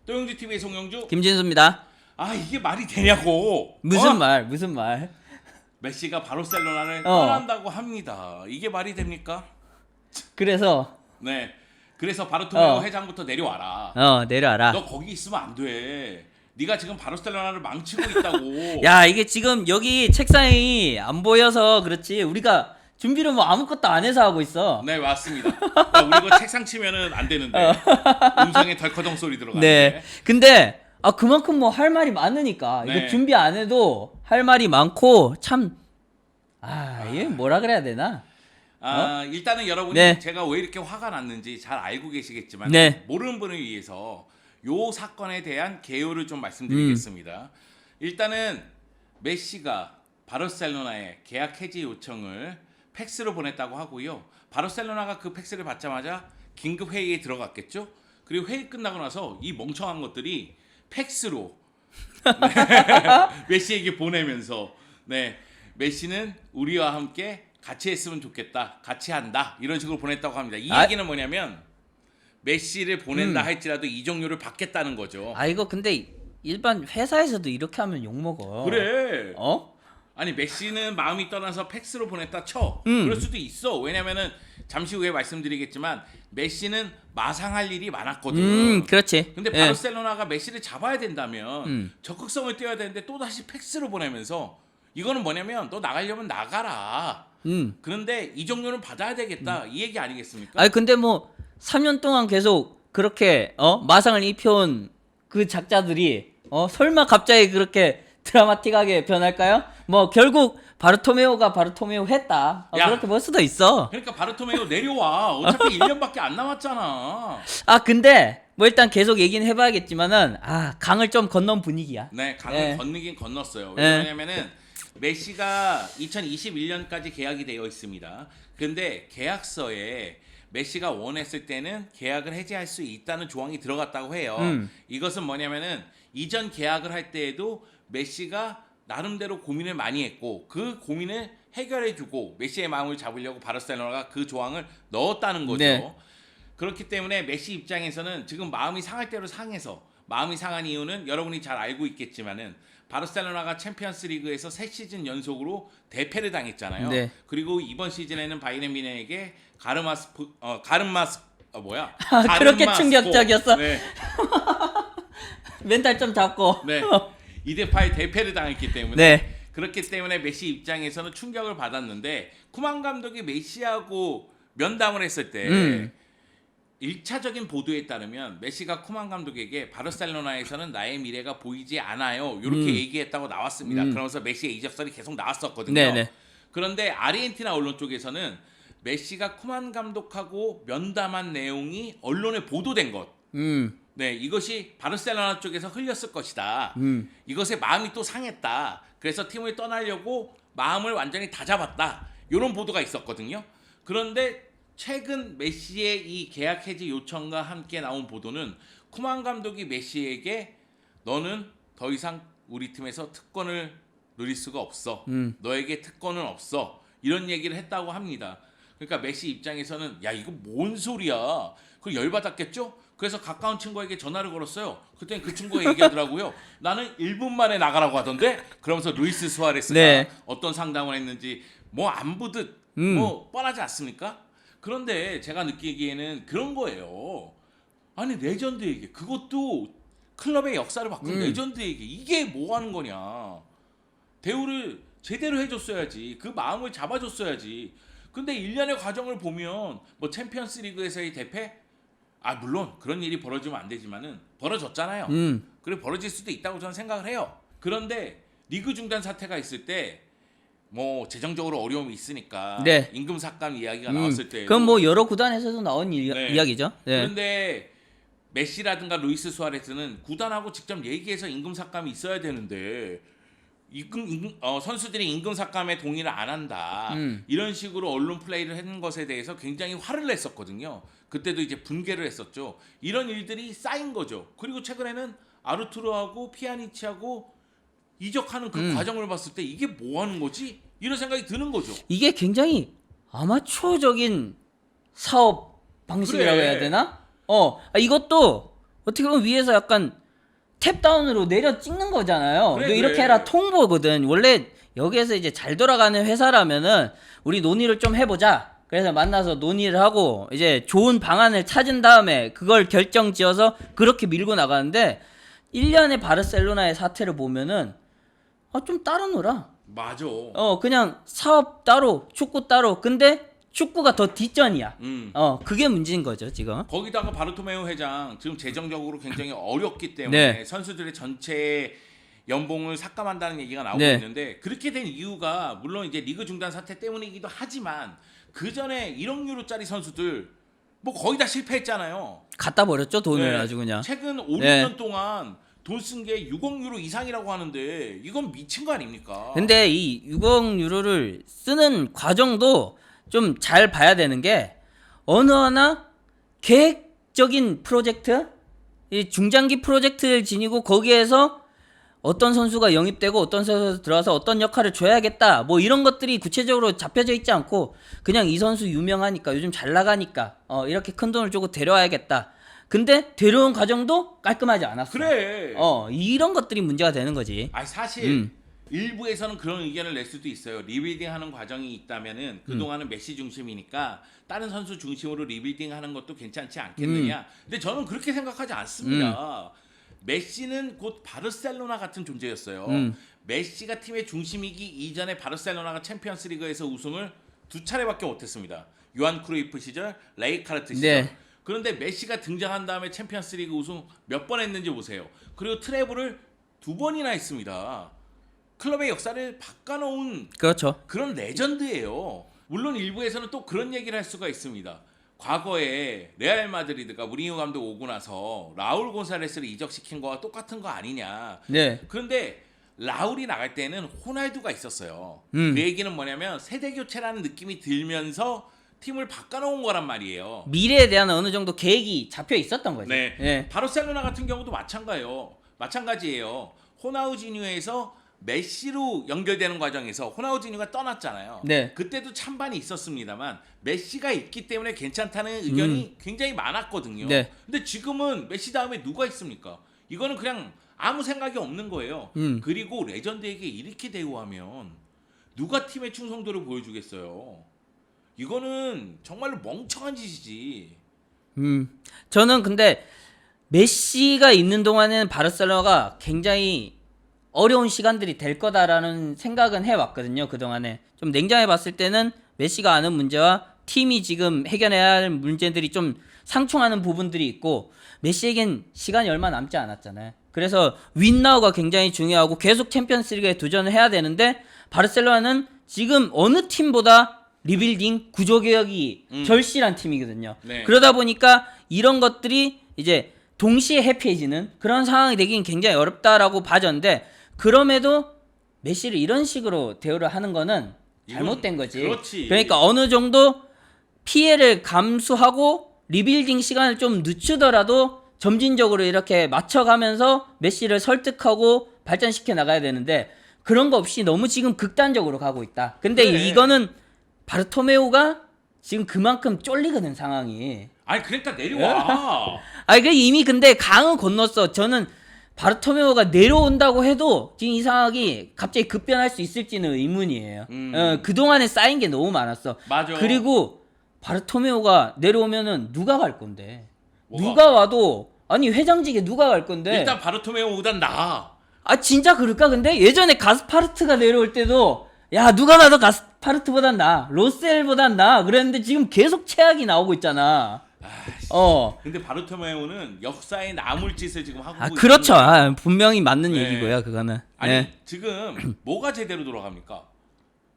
또영주 TV의 송영주. 김진수입니다. 아 이게 말이 되냐고. 무슨 말? 메시가 바르셀로나를 떠난다고 합니다. 이게 말이 됩니까? 그래서 네. 그래서 바르토메오 회장부터 내려와라. 내려와라. 너 거기 있으면 안 돼. 네가 지금 바르셀로나를 망치고 있다고. 야, 이게 지금 여기 책상이 안 보여서 그렇지. 우리가 준비를 뭐 아무것도 안 해서 하고 있어. 네 맞습니다. 우리 이거 책상 치면은 안 되는데 음성에 덜커덩 소리 들어가는데. 네. 근데 그만큼 뭐 할 말이 많으니까 네. 이거 준비 안 해도 할 말이 많고 참 이게 뭐라 그래야 되나? 일단은 여러분이 네. 제가 왜 이렇게 화가 났는지 잘 알고 계시겠지만 네. 모르는 분을 위해서 요 사건에 대한 개요를 좀 말씀드리겠습니다. 일단은 메시가 바르셀로나에 계약 해지 요청을 팩스로 보냈다고 하고요. 바르셀로나가 그 팩스를 받자마자 긴급 회의에 들어갔겠죠. 그리고 회의 끝나고 나서 이 멍청한 것들이 팩스로 메시에게 보내면서 메시는 우리와 함께 같이 했으면 좋겠다, 같이 한다 이런 식으로 보냈다고 합니다. 이 얘기는 뭐냐면 메시를 보낸다 할지라도 이적료를 받겠다는 거죠. 이거 근데 일반 회사에서도 이렇게 하면 욕 먹어. 그래. 아니 메시는 마음이 떠나서 팩스로 보냈다 쳐. 그럴 수도 있어. 왜냐면은 잠시 후에 말씀드리겠지만 메시는 마상할 일이 많았거든. 그렇지. 근데 바르셀로나가 메시를 잡아야 된다면 적극성을 띄어야 되는데 또 다시 팩스로 보내면서 이거는 뭐냐면 너 나가려면 나가라. 그런데 이적료는 받아야 되겠다. 이 얘기 아니겠습니까? 근데 뭐 3년 동안 계속 그렇게 마상을 입혀온 그 작자들이 설마 갑자기 그렇게 드라마틱하게 변할까요? 뭐 결국 바르토메오가 바르토메오 했다. 그렇게 볼 수도 있어. 그러니까 바르토메오 내려와. 어차피 1년밖에 안 남았잖아. 근데 뭐 일단 계속 얘기는 해봐야겠지만은 강을 좀 건넌 분위기야. 네, 강을 건너긴 건넜어요. 왜냐면은 메시가 2021년까지 계약이 되어 있습니다. 근데 계약서에 메시가 원했을 때는 계약을 해지할 수 있다는 조항이 들어갔다고 해요. 이것은 뭐냐면은 이전 계약을 할 때에도 메시가 나름대로 고민을 많이 했고 그 고민을 해결해주고 메시의 마음을 잡으려고 바르셀로나가 그 조항을 넣었다는 거죠. 네. 그렇기 때문에 메시 입장에서는 지금 마음이 상할 대로 상해서 마음이 상한 이유는 여러분이 잘 알고 있겠지만은 바르셀로나가 챔피언스 리그에서 3시즌 연속으로 대패를 당했잖아요. 네. 그리고 이번 시즌에는 바이에른 뮌헨에게 그렇게 충격적이었어. 네. 멘탈 좀 잡고. 네. 2대8 대패를 당했기 때문에 네. 그렇기 때문에 메시 입장에서는 충격을 받았는데 쿠만 감독이 메시하고 면담을 했을 때 1차적인 보도에 따르면 메시가 쿠만 감독에게 바르셀로나에서는 나의 미래가 보이지 않아요. 이렇게 얘기했다고 나왔습니다. 그러면서 메시의 이적설이 계속 나왔었거든요. 네네. 그런데 아르헨티나 언론 쪽에서는 메시가 쿠만 감독하고 면담한 내용이 언론에 보도된 것. 네, 이것이 바르셀로나 쪽에서 흘렸을 것이다. 이것에 마음이 또 상했다. 그래서 팀을 떠나려고 마음을 완전히 다잡았다. 이런 보도가 있었거든요. 그런데 최근 메시의 이 계약 해지 요청과 함께 나온 보도는 쿠만 감독이 메시에게 너는 더 이상 우리 팀에서 특권을 누릴 수가 없어. 너에게 특권은 없어. 이런 얘기를 했다고 합니다. 그러니까 메시 입장에서는 야 이거 뭔 소리야. 그 열받았겠죠? 그래서 가까운 친구에게 전화를 걸었어요. 그때는 그 친구가 얘기하더라고요. 나는 1분 만에 나가라고 하던데? 그러면서 루이스 수아레스가 어떤 상담을 했는지 뭐 안 보듯 뭐 뻔하지 않습니까? 그런데 제가 느끼기에는 그런 거예요. 아니 레전드에게 그것도 클럽의 역사를 바꾼 레전드에게 이게 뭐 하는 거냐. 대우를 제대로 해줬어야지. 그 마음을 잡아줬어야지. 근데 1년의 과정을 보면 뭐 챔피언스 리그에서의 대패? 물론 그런 일이 벌어지면 안 되지만은 벌어졌잖아요. 그래 벌어질 수도 있다고 저는 생각을 해요. 그런데 리그 중단 사태가 있을 때 뭐 재정적으로 어려움이 있으니까 임금 삭감 이야기가 나왔을 때 그건 뭐 여러 구단에서도 나온 이야기죠. 네. 그런데 메시라든가 루이스 수아레스는 구단하고 직접 얘기해서 임금 삭감이 있어야 되는데 선수들이 임금 삭감에 동의를 안 한다. 이런 식으로 언론 플레이를 하는 것에 대해서 굉장히 화를 냈었거든요. 그때도 이제 분개를 했었죠. 이런 일들이 쌓인 거죠. 그리고 최근에는 아르투로하고 피아니치하고 이적하는 그 과정을 봤을 때 이게 뭐 하는 거지? 이런 생각이 드는 거죠. 이게 굉장히 아마추어적인 사업 방식이라고 해야 되나? 이것도 어떻게 보면 위에서 약간 탭다운으로 내려 찍는 거잖아요. 그래, 너 이렇게 그래. 해라 통보거든. 원래 여기에서 이제 잘 돌아가는 회사라면은 우리 논의를 좀 해보자. 그래서 만나서 논의를 하고 이제 좋은 방안을 찾은 다음에 그걸 결정지어서 그렇게 밀고 나가는데 1년의 바르셀로나의 사태를 보면은 좀 따로 놀아. 맞아. 그냥 사업 따로, 축구 따로. 근데 축구가 더 뒷전이야. 그게 문제인 거죠, 지금. 거기다가 바르토메오 회장 지금 재정적으로 굉장히 어렵기 때문에 네. 선수들의 전체 연봉을 삭감한다는 얘기가 나오고 네. 있는데 그렇게 된 이유가 물론 이제 리그 중단 사태 때문이기도 하지만 그 전에 1억 유로짜리 선수들 뭐 거의 다 실패했잖아요. 갖다 버렸죠, 돈을 네. 아주 그냥. 최근 5, 네. 6년 동안 돈 쓴 게 6억 유로 이상이라고 하는데 이건 미친 거 아닙니까? 근데 이 6억 유로를 쓰는 과정도 좀 잘 봐야 되는 게 어느 하나 계획적인 프로젝트, 이 중장기 프로젝트를 지니고 거기에서 어떤 선수가 영입되고 어떤 선수가 들어와서 어떤 역할을 줘야겠다 뭐 이런 것들이 구체적으로 잡혀져 있지 않고 그냥 이 선수 유명하니까 요즘 잘 나가니까 이렇게 큰 돈을 주고 데려와야겠다. 근데 데려온 과정도 깔끔하지 않았어. 그래. 이런 것들이 문제가 되는 거지. 아니 사실 일부에서는 그런 의견을 낼 수도 있어요. 리빌딩하는 과정이 있다면은 그동안은 메시 중심이니까 다른 선수 중심으로 리빌딩하는 것도 괜찮지 않겠느냐. 근데 저는 그렇게 생각하지 않습니다. 메시는 곧 바르셀로나 같은 존재였어요. 메시가 팀의 중심이기 이전에 바르셀로나가 챔피언스리그에서 우승을 2차례밖에 못했습니다. 요한 크루이프 시절, 레이카르트 시절. 네. 그런데 메시가 등장한 다음에 챔피언스리그 우승 몇 번 했는지 보세요. 그리고 트래블을 2번이나 했습니다. 클럽의 역사를 바꿔놓은 그렇죠. 그런 레전드예요. 물론 일부에서는 또 그런 얘기를 할 수가 있습니다. 과거에 레알 마드리드가 무리뉴 감독 오고 나서 라울 곤살레스를 이적시킨 거와 똑같은 거 아니냐. 네. 그런데 라울이 나갈 때는 호날두가 있었어요. 그 얘기는 뭐냐면 세대 교체라는 느낌이 들면서 팀을 바꿔놓은 거란 말이에요. 미래에 대한 어느 정도 계획이 잡혀 있었던 거지. 네. 예. 바르셀로나 같은 경우도 마찬가지예요. 호나우지뉴에서 메시로 연결되는 과정에서 호나우지뉴가 떠났잖아요. 네. 그때도 찬반이 있었습니다만 메시가 있기 때문에 괜찮다는 의견이 굉장히 많았거든요. 네. 근데 지금은 메시 다음에 누가 있습니까? 이거는 그냥 아무 생각이 없는 거예요. 그리고 레전드에게 이렇게 대우하면 누가 팀의 충성도를 보여주겠어요? 이거는 정말로 멍청한 짓이지. 저는 근데 메시가 있는 동안에는 바르셀로나가 굉장히 어려운 시간들이 될 거다라는 생각은 해왔거든요. 그동안에 좀 냉정해 봤을 때는 메시가 아는 문제와 팀이 지금 해결해야 할 문제들이 좀 상충하는 부분들이 있고 메시에겐 시간이 얼마 남지 않았잖아요. 그래서 윈나우가 굉장히 중요하고 계속 챔피언스리그에 도전을 해야 되는데 바르셀로나는 지금 어느 팀보다 리빌딩 구조개혁이 절실한 팀이거든요. 네. 그러다 보니까 이런 것들이 이제 동시에 해피해지는 그런 상황이 되긴 굉장히 어렵다라고 봐졌는데 그럼에도 메시를 이런 식으로 대우를 하는 거는 잘못된 거지. 그렇지. 그러니까 어느 정도 피해를 감수하고 리빌딩 시간을 좀 늦추더라도 점진적으로 이렇게 맞춰가면서 메시를 설득하고 발전시켜 나가야 되는데 그런 거 없이 너무 지금 극단적으로 가고 있다. 근데 그래. 이거는 바르토메오가 지금 그만큼 쫄리거든 상황이. 아니 그러니까 내려와. 그 이미 근데 강을 건넜어. 저는 바르토메오가 내려온다고 해도 지금 이 상황이 갑자기 급변할 수 있을지는 의문이에요. 그동안에 쌓인 게 너무 많았어. 맞아. 그리고 바르토메오가 내려오면은 누가 갈 건데? 뭐가? 누가 와도 아니 회장직에 누가 갈 건데? 일단 바르토메오보단 나아. 진짜 그럴까? 근데 예전에 가스파르트가 내려올 때도 야 누가 봐도 가스파르트보단 나아, 로셀보단 나아 그랬는데 지금 계속 최악이 나오고 있잖아. 근데 바르토메오는 역사에 남을 짓을 지금 하고 그렇죠. 있는 분명히 맞는 네. 얘기고요, 그거는. 아니 네. 지금 뭐가 제대로 돌아갑니까?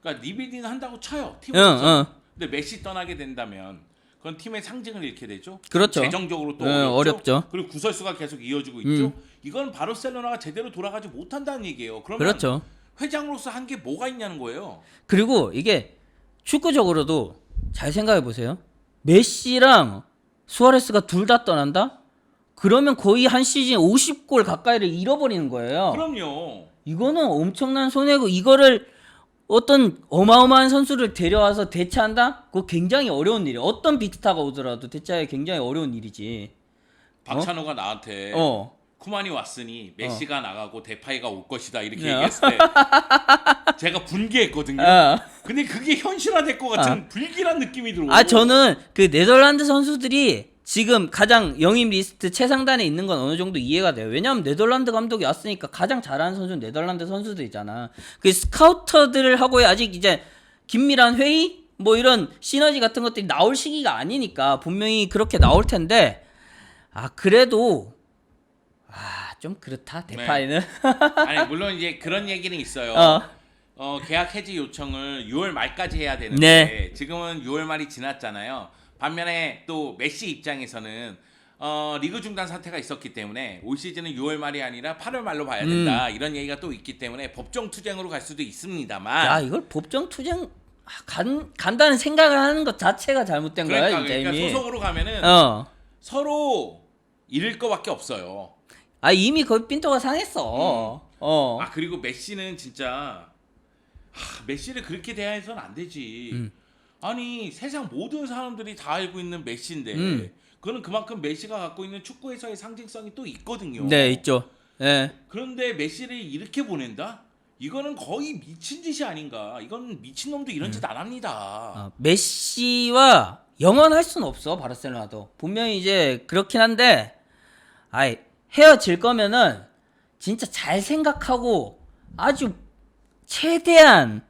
그러니까 리빌딩 한다고 쳐요. 팀 근데 메시 떠나게 된다면 그건 팀의 상징을 잃게 되죠. 그렇죠. 재정적으로 또 어렵죠. 그리고 구설수가 계속 이어지고 있죠. 이건 바르셀로나가 제대로 돌아가지 못한다는 얘기예요. 그러면 그렇죠. 회장으로서 한 게 뭐가 있냐는 거예요. 그리고 이게 축구적으로도 잘 생각해 보세요. 메시랑 수아레스가 둘 다 떠난다? 그러면 거의 한 시즌 50골 가까이를 잃어버리는 거예요. 그럼요. 이거는 엄청난 손해고 이거를 어떤 어마어마한 선수를 데려와서 대체한다? 그거 굉장히 어려운 일이에요. 어떤 빅스타가 오더라도 대체하기 굉장히 어려운 일이지. 박찬호가 나한테 쿠만이 왔으니 메시가 나가고 데파이가 올 것이다 이렇게 어. 얘기했을 때 제가 분개했거든요. 근데 그게 현실화될 것 같은 불길한 느낌이 들어요. 아 저는 그 네덜란드 선수들이 지금 가장 영입 리스트 최상단에 있는 건 어느 정도 이해가 돼요. 왜냐하면 네덜란드 감독이 왔으니까 가장 잘하는 선수는 네덜란드 선수들이잖아. 그 스카우터들하고의 아직 이제 긴밀한 회의 뭐 이런 시너지 같은 것들이 나올 시기가 아니니까 분명히 그렇게 나올 텐데 그래도 좀 그렇다 데파이는. 아니 물론 이제 그런 얘기는 있어요. 계약 해지 요청을 6월 말까지 해야 되는데 지금은 6월 말이 지났잖아요. 반면에 또 메시 입장에서는 리그 중단 사태가 있었기 때문에 올 시즌은 6월 말이 아니라 8월 말로 봐야 된다 이런 얘기가 또 있기 때문에 법정 투쟁으로 갈 수도 있습니다만. 야 이걸 법정 투쟁 간다는 생각을 하는 것 자체가 잘못된 거야 진짜 그러니까 이미. 소속으로 가면은 서로 잃을 거밖에 없어요. 이미 거의 삔또가 상했어. 그리고 메시는 진짜 메시를 그렇게 대해서는 안 되지. 아니 세상 모든 사람들이 다 알고 있는 메시인데 그거는 그만큼 메시가 갖고 있는 축구에서의 상징성이 또 있거든요. 네 있죠. 네. 그런데 메시를 이렇게 보낸다? 이거는 거의 미친 짓이 아닌가. 이건 미친놈도 이런 짓 안 합니다. 메시와 영원할 수는 없어 바르셀로나도. 분명히 이제 그렇긴 한데 헤어질 거면은 진짜 잘 생각하고 아주 최대한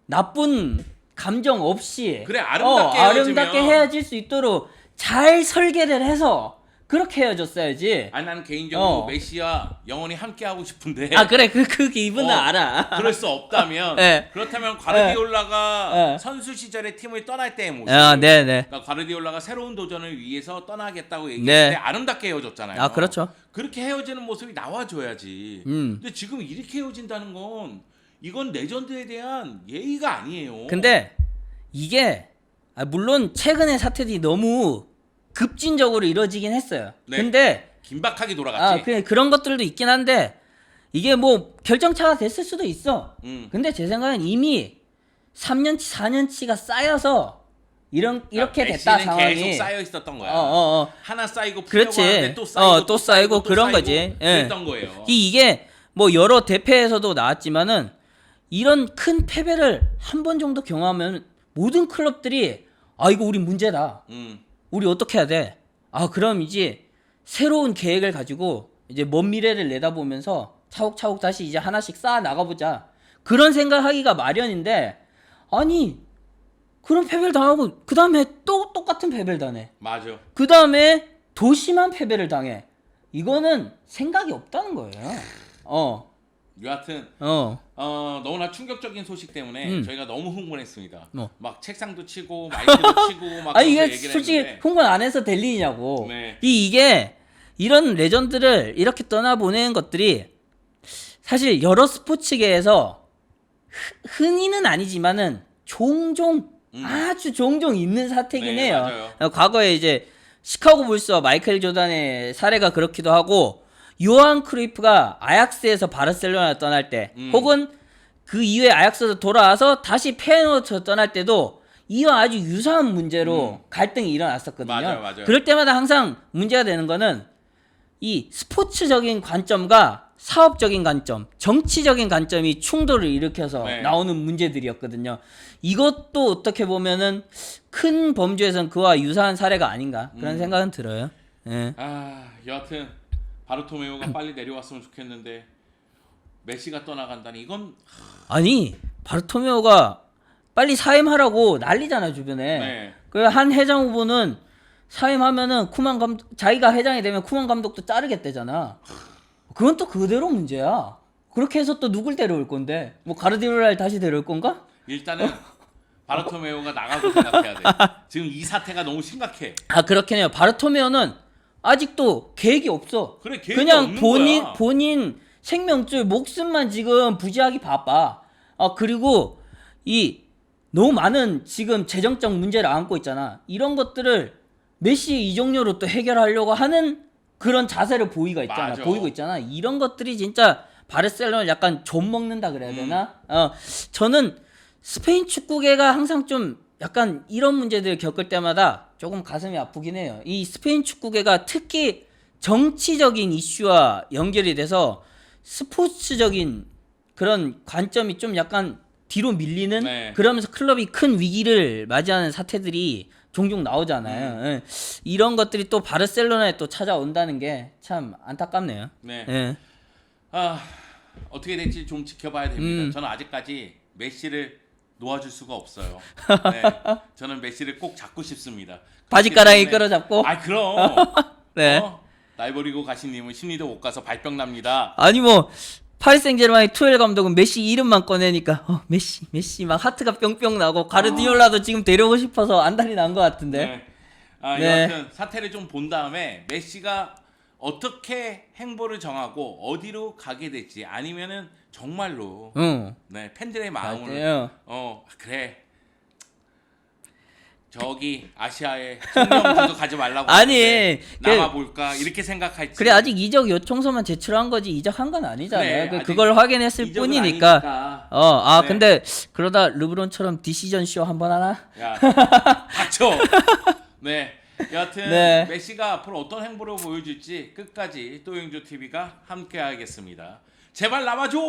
나쁜 감정 없이 그래 아름답게 아름답게 헤어질 수 있도록 잘 설계를 해서 그렇게 헤어졌어야지. 나는 개인적으로 메시와 영원히 함께 하고 싶은데. 그래 그 기분은 알아. 그럴 수 없다면 그렇다면 과르디올라가 선수 시절에 팀을 떠날 때의 모습. 네네. 그러니까 과르디올라가 새로운 도전을 위해서 떠나겠다고 얘기했을 때 아름답게 헤어졌잖아요. 그렇죠. 그렇게 헤어지는 모습이 나와줘야지. 근데 지금 이렇게 헤어진다는 건 이건 레전드에 대한 예의가 아니에요. 근데 이게 물론 최근의 사태들이 너무 급진적으로 이루어지긴 했어요. 근데 긴박하게 돌아갔지. 그런 것들도 있긴 한데 이게 뭐 결정차가 됐을 수도 있어. 근데 제 생각엔 이미 3년치 4년치가 쌓여서 이렇게 됐다 상황이. 계속 쌓여 있었던 거야. 하나 쌓이고 그렇지. 또 쌓이고 또 쌓이고 그런 거지. 그랬던 거예요. 이게 뭐 여러 대회에서도 나왔지만은 이런 큰 패배를 한 번 정도 경험하면 모든 클럽들이 이거 우리 문제다. 우리 어떻게 해야 돼? 그럼 이제 새로운 계획을 가지고 이제 먼 미래를 내다보면서 차곡차곡 다시 이제 하나씩 쌓아 나가보자. 그런 생각하기가 마련인데 그런 패배를 당하고 그 다음에 또 똑같은 패배를 당해. 맞아. 그 다음에 더 심한 패배를 당해. 이거는 생각이 없다는 거예요. 여하튼 너무나 충격적인 소식 때문에 저희가 너무 흥분했습니다. 막 책상도 치고 마이크도 치고 막 이게 얘기를 솔직히 했는데. 흥분 안 해서 될 일이냐고. 네. 이게 이런 레전드를 이렇게 떠나보내는 것들이 사실 여러 스포츠계에서 흔히는 아니지만은 종종 아주 종종 있는 사태긴 해요. 맞아요. 과거에 이제 시카고 불스와 마이클 조단의 사례가 그렇기도 하고 요한 크루이프가 아약스에서 바르셀로나 떠날 때 혹은 그 이후에 아약스에서 돌아와서 다시 페노트 떠날 때도 이와 아주 유사한 문제로 갈등이 일어났었거든요. 맞아요. 그럴 때마다 항상 문제가 되는 거는 이 스포츠적인 관점과 사업적인 관점, 정치적인 관점이 충돌을 일으켜서 나오는 문제들이었거든요. 이것도 어떻게 보면은 큰 범주에선 그와 유사한 사례가 아닌가 그런 생각은 들어요. 여하튼 바르토메오가 빨리 내려왔으면 좋겠는데 메시가 떠나간다니 이건 바르토메오가 빨리 사임하라고 난리잖아 주변에. 그 한 회장 후보는 사임하면은 자기가 회장이 되면 쿠만 감독도 자르겠대잖아. 그건 또 그대로 문제야. 그렇게 해서 또 누굴 데려올 건데? 뭐 가르디올라를 다시 데려올 건가? 일단은 바르토메오가 나가고 생각해야 돼. 지금 이 사태가 너무 심각해. 그렇긴 해요. 바르토메오는 아직도 계획이 없어. 계획이 그냥 없는 거야. 본인 생명줄 목숨만 지금 부지하기 바빠. 그리고 너무 많은 지금 재정적 문제를 안고 있잖아. 이런 것들을 메시 이적료로 또 해결하려고 하는 그런 자세를 보이고 있잖아. 이런 것들이 진짜 바르셀로나를 약간 좀 먹는다 그래야 되나? 저는 스페인 축구계가 항상 좀 약간 이런 문제들을 겪을 때마다 조금 가슴이 아프긴 해요. 이 스페인 축구계가 특히 정치적인 이슈와 연결이 돼서 스포츠적인 그런 관점이 좀 약간 뒤로 밀리는 네. 그러면서 클럽이 큰 위기를 맞이하는 사태들이 종종 나오잖아요. 예. 이런 것들이 또 바르셀로나에 또 찾아온다는 게 참 안타깝네요. 네. 예. 아, 어떻게 될지 좀 지켜봐야 됩니다. 저는 아직까지 메시를 놓아줄 수가 없어요. 네. 저는 메시를 꼭 잡고 싶습니다. 바지가랑이 그렇기 때문에- 끌어잡고. 아, 그럼. 네. 날 버리고 가신님은 심리도 못 가서 발병 납니다. 아니 뭐 파리 생제르맹의 투엘 감독은 메시 이름만 꺼내니까 메시 막 하트가 뿅뿅 나고 가르디올라도 지금 데려오고 싶어서 안달이 난 것 같은데. 네. 아, 네. 여하튼 사태를 좀 본 다음에 메시가 어떻게 행보를 정하고 어디로 가게 될지 아니면은 정말로 응. 네, 팬들의 마음을 맞아요. 그래. 저기 아시아에 청명주도 가지 말라고 아니, 하는데 그- 남아 볼까 이렇게 생각할지. 그래 아직 이적 요청서만 제출한 거지 이적한 건 아니잖아요. 그래, 아직 그걸 확인했을 이적은 뿐이니까. 아니니까. 네. 근데 그러다 르브론처럼 디시전 쇼 한번 하나? 야, 닥쳐. 네. 여하튼 네. 메시가 앞으로 어떤 행보를 보여줄지 끝까지 또영조 TV가 함께하겠습니다. 제발 남아줘.